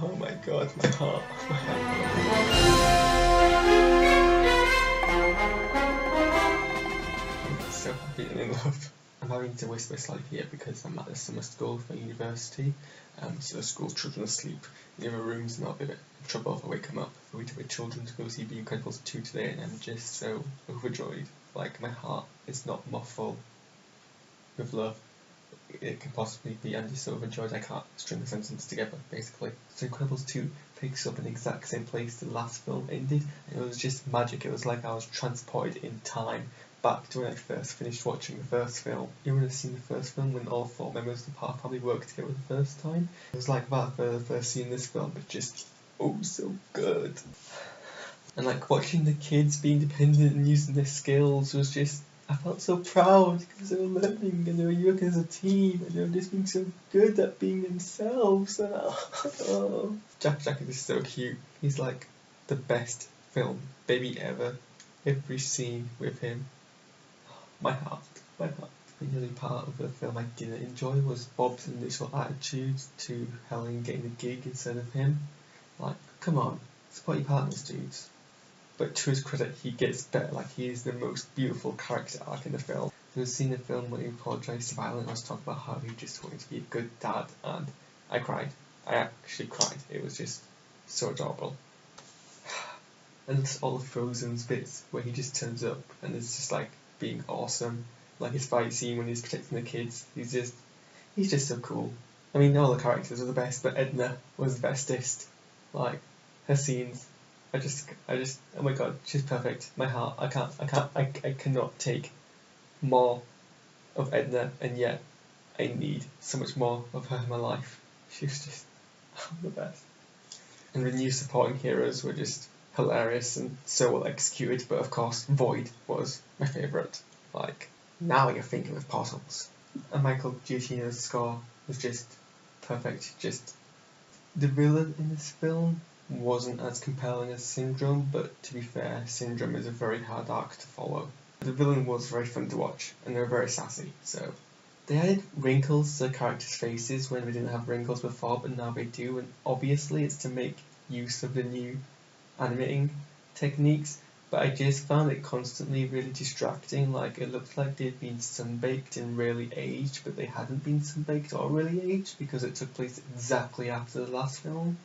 Oh my god, my heart. I'm so happy and in love. I'm having to whisper slightly here because I'm at the summer school for university, so the school children are asleep in the other rooms and I'll be a bit in trouble if I wake them up. We went with children to go see The Incredibles 2 today and I'm just so overjoyed. Like, my heart is not more full with love it can possibly be. I'm just so overjoyed I can't string the sentence together, basically. So Incredibles 2 picks up in the exact same place the last film ended, and it was just magic. It was like I was transported in time back to when I first finished watching the first film. You would have seen the first film when all four members of the park probably worked together the first time. It was like that for the first scene in this film, but just oh so good. And like watching the kids be independent and using their skills was just, I felt so proud because they were learning and they were working as a team and they were just being so good at being themselves. And Jack is just so cute. He's like the best film baby ever. Every scene with him. My heart. The only part of the film I didn't enjoy was Bob's initial attitude to Helen getting the gig instead of him. Like, come on, support your partners, dudes. But to his credit, he gets better. Like, he is the most beautiful character arc in the film. There was a scene in the film where he apologised to Violet and was talking about how he just wanted to be a good dad, and I cried. I actually cried. It was just so adorable. And all the Frozen's bits where he just turns up and is just like being awesome. Like his fight scene when he's protecting the kids. He's just so cool. I mean, all the characters are the best, but Edna was the bestest. Like, her scenes. I just, oh my god, she's perfect. My heart, I cannot take more of Edna, and yet I need so much more of her in my life. She's just the best. And the new supporting heroes were just hilarious and so well executed, but of course, Void was my favourite. Like, now you're thinking of puzzles. And Michael Giacchino's score was just perfect. Just, the villain in this film wasn't as compelling as Syndrome, but to be fair, Syndrome is a very hard arc to follow. The villain was very fun to watch, and they were very sassy, so. They added wrinkles to the characters' faces when we didn't have wrinkles before, but now they do, and obviously it's to make use of the new animating techniques, but I just found it constantly really distracting. Like, it looked like they'd been sunbaked and really aged, but they hadn't been sunbaked or really aged because it took place exactly after the last film.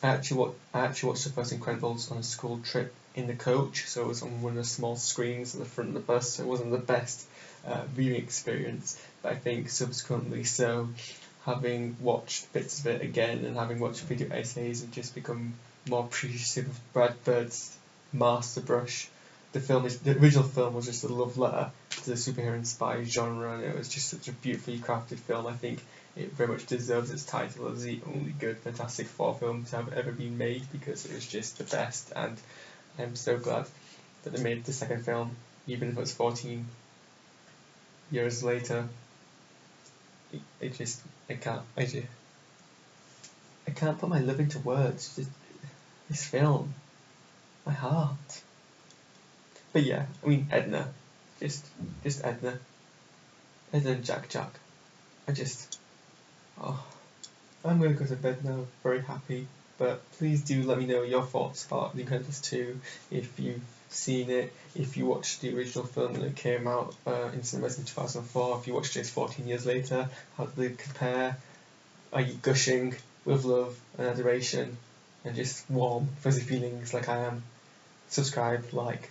I actually watched the first Incredibles on a school trip in the coach, so it was on one of the small screens at the front of the bus, so it wasn't the best viewing experience, but I think subsequently so, having watched bits of it again and having watched video essays and just become more appreciative of Brad Bird's master brush. The original film was just a love letter to the superhero inspired genre, and it was just such a beautifully crafted film. I think it very much deserves its title as the only good Fantastic Four film to have ever been made, because it was just the best, and I'm so glad that they made the second film, even if it was 14 years later. I can't put my love into words. Just, this film, my heart. But yeah, I mean, Edna, just Edna and Jack. I'm gonna go to bed now, very happy. But please do let me know your thoughts about The Incredibles 2, if you've seen it, if you watched the original film when it came out in cinemas in 2004, if you watched it 14 years later, how do they compare? Are you gushing with love and adoration and just warm, fuzzy feelings like I am? Subscribe, like,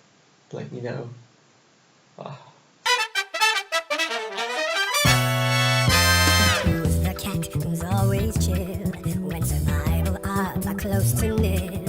let me know. Who's the cat who's always chill when survival odds are close to nil?